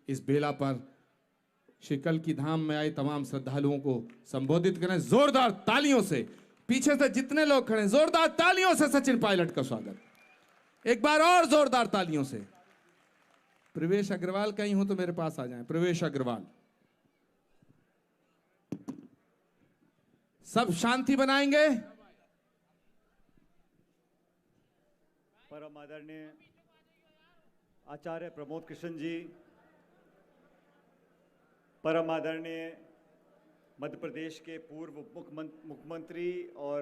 इस बेला पर श्री कल की धाम में आए तमाम श्रद्धालुओं को संबोधित करें। जोरदार तालियों से, पीछे से जितने लोग खड़े हैं जोरदार तालियों से सचिन पायलट का स्वागत। एक बार और जोरदार तालियों से। प्रवेश अग्रवाल कहीं हो तो मेरे पास आ जाएं। प्रवेश अग्रवाल, सब शांति बनाएंगे। परम आदरणीय आचार्य प्रमोद कृष्ण जी, परम आदरणीय मध्य प्रदेश के पूर्व मुख्यमंत्री और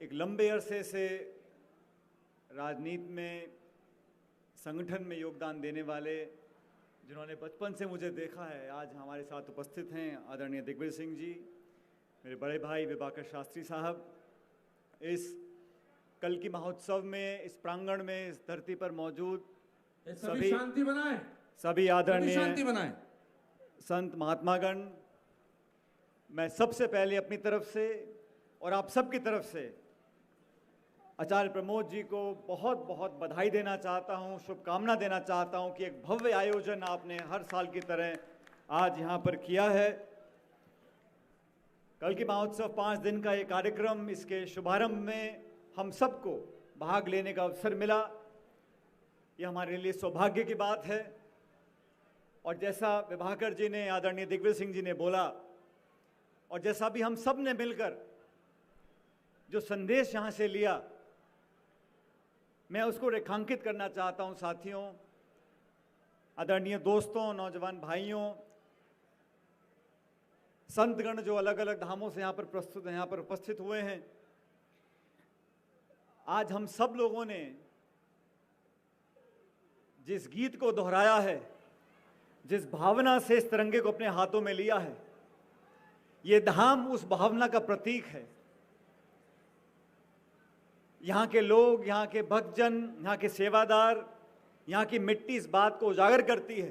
एक लंबे अरसे से राजनीति में, संगठन में योगदान देने वाले, जिन्होंने बचपन से मुझे देखा है, आज हमारे साथ उपस्थित हैं आदरणीय दिग्विजय सिंह जी, मेरे बड़े भाई विभाकर शास्त्री साहब। इस कल की महोत्सव में, इस प्रांगण में, इस धरती पर मौजूद सभी शांति बनाएं, सभी आदरणीय शांति बनाएं, संत महात्मागण, मैं सबसे पहले अपनी तरफ से और आप सबकी तरफ से आचार्य प्रमोद जी को बहुत बहुत बधाई देना चाहता हूं, शुभकामना देना चाहता हूं कि एक भव्य आयोजन आपने हर साल की तरह आज यहां पर किया है। कल की महोत्सव 5 दिन का ये कार्यक्रम, इसके शुभारंभ में हम सबको भाग लेने का अवसर मिला, ये हमारे लिए सौभाग्य की बात है। और जैसा विभाकर जी ने, आदरणीय दिग्विजय सिंह जी ने बोला, और जैसा भी हम सब ने मिलकर जो संदेश यहाँ से लिया, मैं उसको रेखांकित करना चाहता हूँ। साथियों, आदरणीय दोस्तों, नौजवान भाइयों, संतगण जो अलग अलग धामों से यहाँ पर प्रस्तुत हैं, यहाँ पर उपस्थित हुए हैं, आज हम सब लोगों ने जिस गीत को दोहराया है, जिस भावना से इस तिरंगे को अपने हाथों में लिया है, ये धाम उस भावना का प्रतीक है। यहाँ के लोग, यहाँ के भक्तजन, यहाँ के सेवादार, यहाँ की मिट्टी इस बात को उजागर करती है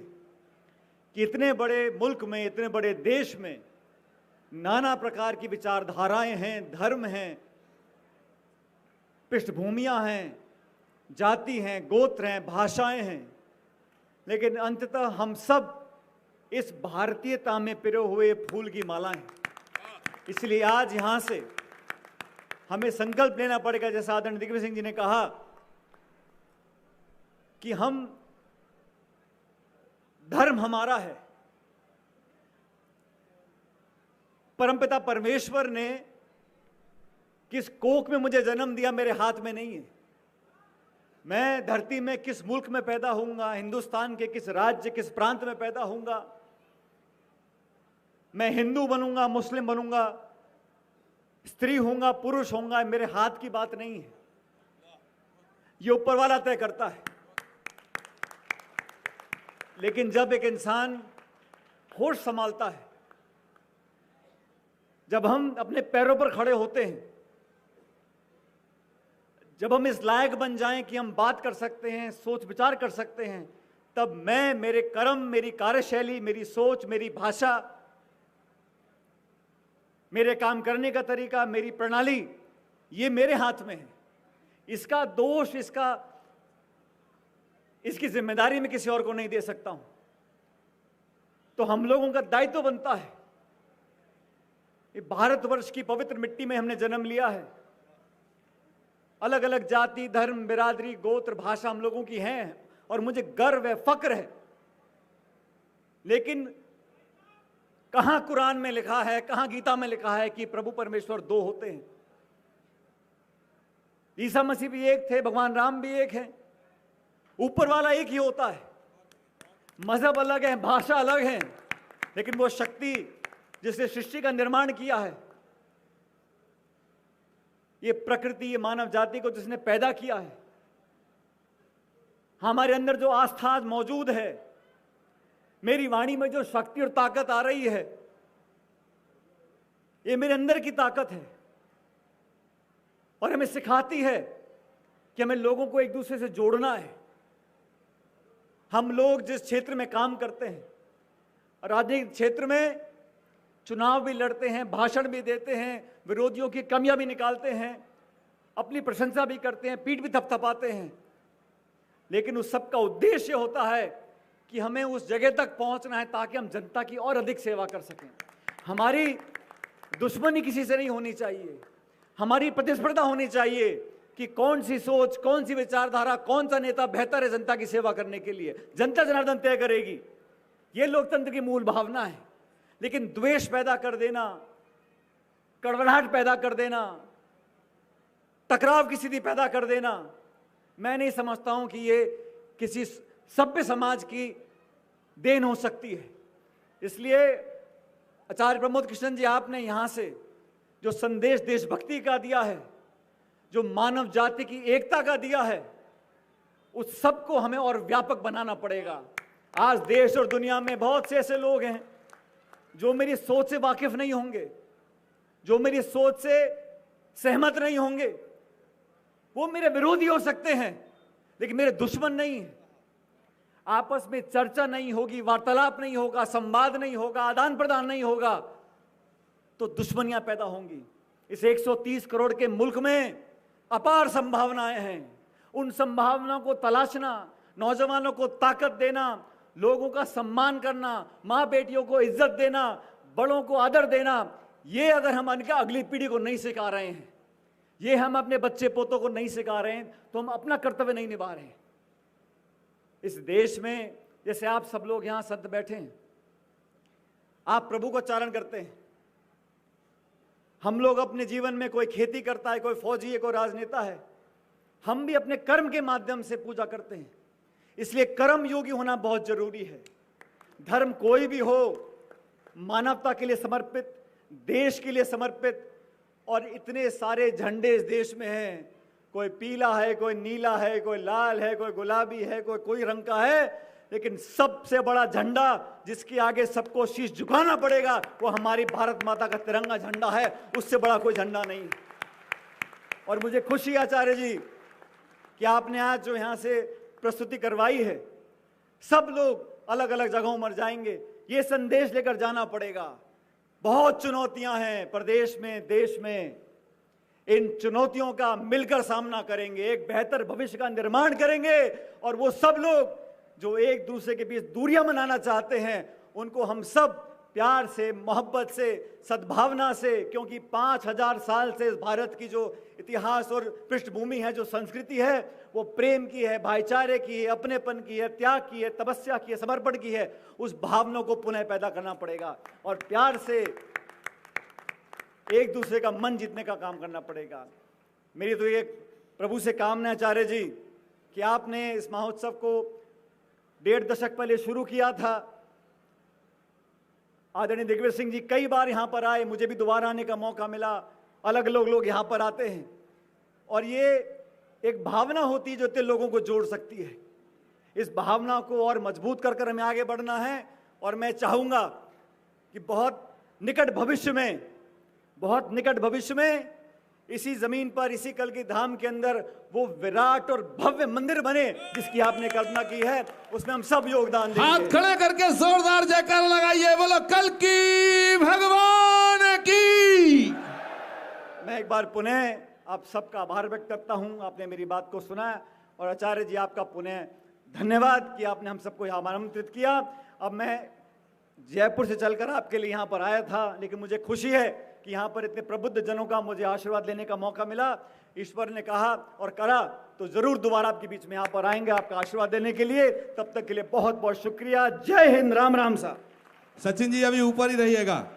कि इतने बड़े मुल्क में, इतने बड़े देश में नाना प्रकार की विचारधाराएं हैं, धर्म हैं, पृष्ठभूमियां हैं, जाति हैं, गोत्र हैं, भाषाएं हैं, लेकिन अंततः हम सब इस भारतीयता में पिरोए हुए फूल की माला हैं। इसलिए आज यहां से हमें संकल्प लेना पड़ेगा, जैसा आदरणीय दिग्विजय सिंह जी ने कहा, कि हम, धर्म हमारा है। परमपिता परमेश्वर ने किस कोख में मुझे जन्म दिया मेरे हाथ में नहीं है। मैं धरती में किस मुल्क में पैदा होऊंगा, हिंदुस्तान के किस राज्य, किस प्रांत में पैदा होऊंगा, मैं हिंदू बनूंगा, मुस्लिम बनूंगा, स्त्री होऊंगा, पुरुष होऊंगा, मेरे हाथ की बात नहीं है। ये ऊपर वाला तय करता है। लेकिन जब एक इंसान होश संभालता है, जब हम अपने पैरों पर खड़े होते हैं, जब हम इस लायक बन जाएं कि हम बात कर सकते हैं, सोच विचार कर सकते हैं, तब मैं, मेरे कर्म, मेरी कार्यशैली, मेरी सोच, मेरी भाषा, मेरे काम करने का तरीका, मेरी प्रणाली, ये मेरे हाथ में है। इसका दोष, इसकी जिम्मेदारी मैं किसी और को नहीं दे सकता हूं। तो हम लोगों का दायित्व बनता है, ये भारतवर्ष की पवित्र मिट्टी में हमने जन्म लिया है। अलग अलग जाति, धर्म, बिरादरी, गोत्र, भाषा हम लोगों की हैं, और मुझे गर्व है, फक्र है। लेकिन कहां कुरान में लिखा है, कहां गीता में लिखा है कि प्रभु परमेश्वर 2 होते हैं? ईसा मसीह भी एक थे, भगवान राम भी एक है, ऊपर वाला एक ही होता है। मजहब अलग है, भाषा अलग है, लेकिन वो शक्ति जिसने सृष्टि का निर्माण किया है, ये प्रकृति, ये मानव जाति को जिसने पैदा किया है, हमारे अंदर जो आस्था मौजूद है, मेरी वाणी में जो शक्ति और ताकत आ रही है, ये मेरे अंदर की ताकत है, और हमें सिखाती है कि हमें लोगों को एक दूसरे से जोड़ना है। हम लोग जिस क्षेत्र में काम करते हैं, राजनीतिक क्षेत्र में चुनाव भी लड़ते हैं, भाषण भी देते हैं, विरोधियों की कमियां भी निकालते हैं, अपनी प्रशंसा भी करते हैं, पीठ भी थपथपाते हैं, लेकिन उस सब का उद्देश्य होता है कि हमें उस जगह तक पहुंचना है ताकि हम जनता की और अधिक सेवा कर सकें। हमारी दुश्मनी किसी से नहीं होनी चाहिए, हमारी प्रतिस्पर्धा होनी चाहिए कि कौन सी सोच, कौन सी विचारधारा, कौन सा नेता बेहतर है जनता की सेवा करने के लिए। जनता जनार्दन तय करेगी, ये लोकतंत्र की मूल भावना है। लेकिन द्वेष पैदा कर देना, कड़वाहट पैदा कर देना, टकराव की स्थिति पैदा कर देना, मैं नहीं समझता हूं कि ये किसी सभ्य समाज की देन हो सकती है। इसलिए आचार्य प्रमोद कृष्णन जी, आपने यहां से जो संदेश देशभक्ति का दिया है, जो मानव जाति की एकता का दिया है, उस सब को हमें और व्यापक बनाना पड़ेगा। आज देश और दुनिया में बहुत से ऐसे लोग हैं जो मेरी सोच से वाकिफ नहीं होंगे, जो मेरी सोच से सहमत नहीं होंगे। वो मेरे विरोधी हो सकते हैं लेकिन मेरे दुश्मन नहीं है। आपस में चर्चा नहीं होगी, वार्तालाप नहीं होगा, संवाद नहीं होगा, आदान प्रदान नहीं होगा, तो दुश्मनियां पैदा होंगी। इस 130 करोड़ के मुल्क में अपार संभावनाएं हैं। उन संभावनाओं को तलाशना, नौजवानों को ताकत देना, लोगों का सम्मान करना, माँ बेटियों को इज्जत देना, बड़ों को आदर देना, ये अगर हम अगली पीढ़ी को नहीं सिखा रहे हैं, ये हम अपने बच्चे पोतों को नहीं सिखा रहे हैं, तो हम अपना कर्तव्य नहीं निभा रहे हैं। इस देश में जैसे आप सब लोग यहां संत बैठे हैं, आप प्रभु को चारण करते हैं, हम लोग अपने जीवन में, कोई खेती करता है, कोई फौजी है, कोई राजनेता है, हम भी अपने कर्म के माध्यम से पूजा करते हैं। इसलिए कर्म योगी होना बहुत जरूरी है। धर्म कोई भी हो, मानवता के लिए समर्पित, देश के लिए समर्पित, और इतने सारे झंडे इस देश में हैं, कोई पीला है, कोई नीला है, कोई लाल है, कोई गुलाबी है, कोई रंग का है, लेकिन सबसे बड़ा झंडा जिसके आगे सबको शीश झुकाना पड़ेगा वो हमारी भारत माता का तिरंगा झंडा है। उससे बड़ा कोई झंडा नहीं। और मुझे खुशी है आचार्य जी कि आपने आज जो यहां से प्रस्तुति करवाई है, सब लोग अलग अलग जगहों पर जाएंगे, ये संदेश लेकर जाना पड़ेगा। बहुत चुनौतियां हैं प्रदेश में, देश में। इन चुनौतियों का मिलकर सामना करेंगे, एक बेहतर भविष्य का निर्माण करेंगे। और वो सब लोग जो एक दूसरे के बीच दूरियां बनाना चाहते हैं, उनको हम सब प्यार से, मोहब्बत से, सद्भावना से, क्योंकि 5000 साल से इस भारत की जो इतिहास और पृष्ठभूमि है, जो संस्कृति है, वो प्रेम की है, भाईचारे की है, अपनेपन की है, त्याग की है, तपस्या की है, समर्पण की है। उस भावना को पुनः पैदा करना पड़ेगा और प्यार से एक दूसरे का मन जीतने का काम करना पड़ेगा। मेरी तो ये प्रभु से कामना है आचार्य जी कि आपने इस महोत्सव को 1.5 दशक पहले शुरू किया था। आदरणीय दिग्विजय सिंह जी कई बार यहां पर आए, मुझे भी दोबारा आने का मौका मिला। अलग अलग लोग यहां पर आते हैं और ये एक भावना होती है जो इतने लोगों को जोड़ सकती है। इस भावना को और मजबूत कर हमें आगे बढ़ना है। और मैं चाहूंगा कि बहुत निकट भविष्य में इसी जमीन पर, इसी कल्की धाम के अंदर वो विराट और भव्य मंदिर बने जिसकी आपने कल्पना की है। उसमें हम सब योगदान देंगे। हाथ खड़े करके जोरदार जयकार लगाइए, बोलो कल्की भगवान की। मैं एक बार पुनः आप सबका आभार व्यक्त करता हूं, आपने मेरी बात को सुना। और आचार्य जी आपका पुनः धन्यवाद कि आपने हम सबको यहाँ आमंत्रित किया। अब मैं जयपुर से चलकर आपके लिए यहाँ पर आया था, लेकिन मुझे खुशी है कि यहाँ पर इतने प्रबुद्ध जनों का मुझे आशीर्वाद लेने का मौका मिला। ईश्वर ने कहा और करा तो जरूर दोबारा आपके बीच में यहाँ पर आएंगे आपका आशीर्वाद देने के लिए। तब तक के लिए बहुत बहुत शुक्रिया। जय हिंद, राम राम साहब। सचिन जी अभी ऊपर ही रहिएगा।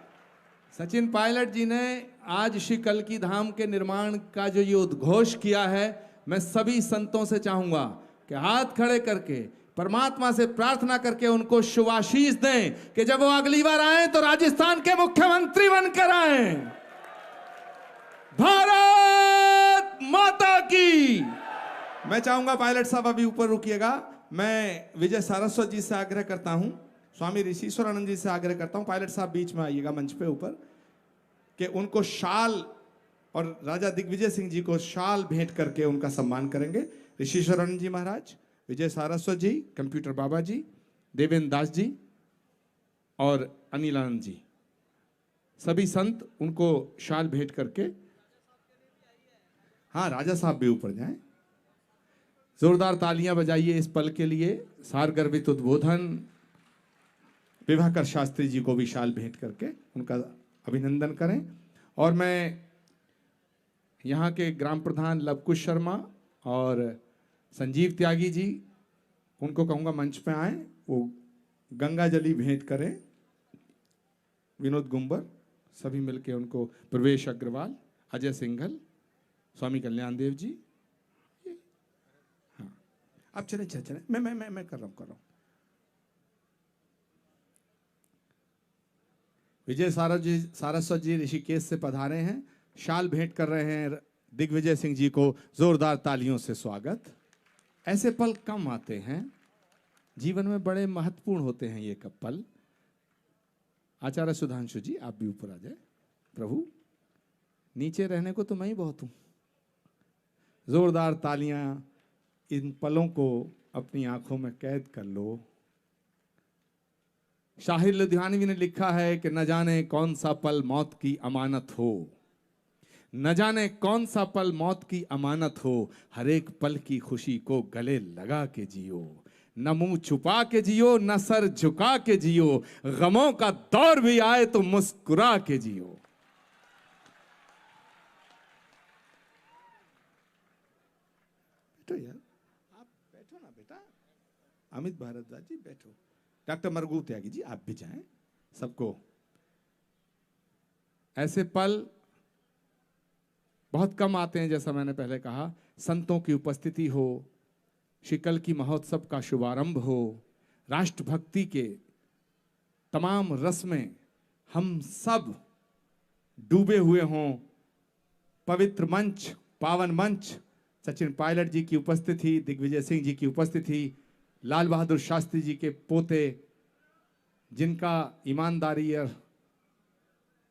सचिन पायलट जी ने आज श्री कल्की धाम के निर्माण का जो ये उद्घोष किया है, मैं सभी संतों से चाहूंगा कि हाथ खड़े करके परमात्मा से प्रार्थना करके उनको शुभाशीष दें कि जब वो अगली बार आए तो राजस्थान के मुख्यमंत्री बनकर आए। भारत माता की। मैं चाहूंगा पायलट साहब अभी ऊपर रुकिएगा। मैं विजय सारस्वत जी से आग्रह करता हूं, स्वामी ऋषिश्वरानंद जी से आग्रह करता हूं, पायलट साहब बीच में आइएगा मंच पे ऊपर, कि उनको शाल और राजा दिग्विजय सिंह जी को शाल भेंट करके उनका सम्मान करेंगे। ऋषिश्वरानंद जी महाराज, विजय सारस्वत जी, कंप्यूटर बाबा जी, देवेंद्र दास जी और अनिल आनंद जी, सभी संत उनको शाल भेंट करके। हाँ, राजा साहब भी ऊपर जाएं। जोरदार तालियां बजाइए इस पल के लिए। सारगर्भित उद्बोधन विभाकर शास्त्री जी को भी शाल भेंट करके उनका अभिनंदन करें। और मैं यहाँ के ग्राम प्रधान लवकुश शर्मा और संजीव त्यागी जी, उनको कहूँगा मंच पे आए, वो गंगा जली भेंट करें। विनोद गुंबर, सभी मिलके उनको, प्रवेश अग्रवाल, अजय सिंघल, स्वामी कल्याण देव जी। हाँ, अब चले चले चले, मैं कर रहा हूँ। विजय सारस्वत जी ऋषिकेश से पधारे हैं, शाल भेंट कर रहे हैं दिग्विजय सिंह जी को। जोरदार तालियों से स्वागत। ऐसे पल कम आते हैं जीवन में, बड़े महत्वपूर्ण होते हैं ये पल। आचार्य सुधांशु जी, आप भी ऊपर आ जाए। प्रभु, नीचे रहने को तो मैं ही बहुत हूं। जोरदार तालियां इन पलों को अपनी आंखों में कैद कर लो। शाहिर लुधियानवी ने लिखा है कि न जाने कौन सा पल मौत की अमानत हो, न जाने कौन सा पल मौत की अमानत हो, हर एक पल की खुशी को गले लगा के जियो। न मुंह छुपा के जियो, न सर झुका के जियो, गमों का दौर भी आए तो मुस्कुरा के जियो। बैठो यार, आप बैठो ना बेटा। अमित भारद्वाज जी बैठो। डॉक्टर मरगू त्यागी जी, आप भी जाएं। सबको ऐसे पल बहुत कम आते हैं। जैसा मैंने पहले कहा, संतों की उपस्थिति हो, शिकल की महोत्सव का शुभारंभ हो, राष्ट्रभक्ति के तमाम रस में हम सब डूबे हुए हों, पवित्र मंच, पावन मंच, सचिन पायलट जी की उपस्थिति, दिग्विजय सिंह जी की उपस्थिति, लाल बहादुर शास्त्री जी के पोते, जिनका ईमानदारी और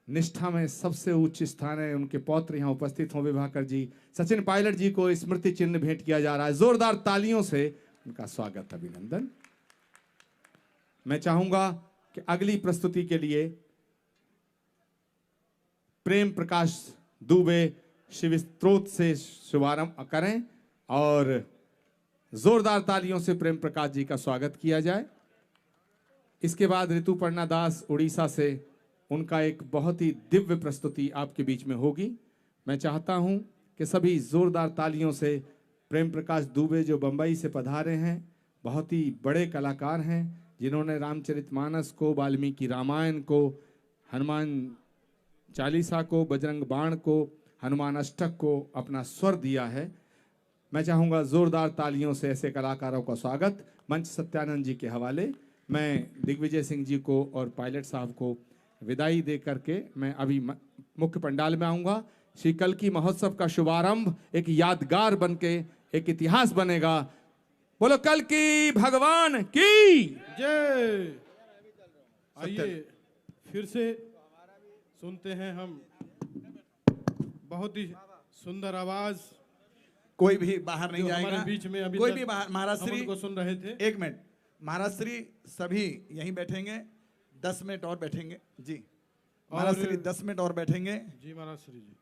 निष्ठा में सबसे उच्च स्थान है, उनके पौत्र यहां उपस्थित हों। विभाकर जी, सचिन पायलट जी को स्मृति चिन्ह भेंट किया जा रहा है। जोरदार तालियों से उनका स्वागत, अभिनंदन। मैं चाहूंगा कि अगली प्रस्तुति के लिए प्रेम प्रकाश दुबे शिव स्त्रोत से शुभारंभ करें और जोरदार तालियों से प्रेम प्रकाश जी का स्वागत किया जाए। इसके बाद ऋतुपर्णा दास उड़ीसा से, उनका एक बहुत ही दिव्य प्रस्तुति आपके बीच में होगी। मैं चाहता हूं कि सभी जोरदार तालियों से प्रेम प्रकाश दुबे, जो बंबई से पधारे हैं, बहुत ही बड़े कलाकार हैं, जिन्होंने रामचरितमानस को, वाल्मीकि रामायण को, हनुमान चालीसा को, बजरंग बाण को, हनुमान अष्टक को अपना स्वर दिया है। मैं चाहूंगा जोरदार तालियों से ऐसे कलाकारों का स्वागत। मंच सत्यानंद जी के हवाले। मैं दिग्विजय सिंह जी को और पायलट साहब को विदाई दे करके मैं अभी मुख्य पंडाल में आऊंगा। श्री कल्की महोत्सव का शुभारंभ एक यादगार बनके एक इतिहास बनेगा। बोलो कल्की भगवान की जय। आइए फिर से सुनते हैं हम बहुत ही सुंदर आवाज। कोई भी बाहर नहीं जाएगा हमारे बीच में अभी कोई तक भी बाहर। महाराज हम श्री उनको सुन रहे थे। एक मिनट, महाराज श्री सभी यहीं बैठेंगे, 10 मिनट और बैठेंगे जी। महाराज श्री 10 मिनट और बैठेंगे जी महाराज श्री जी।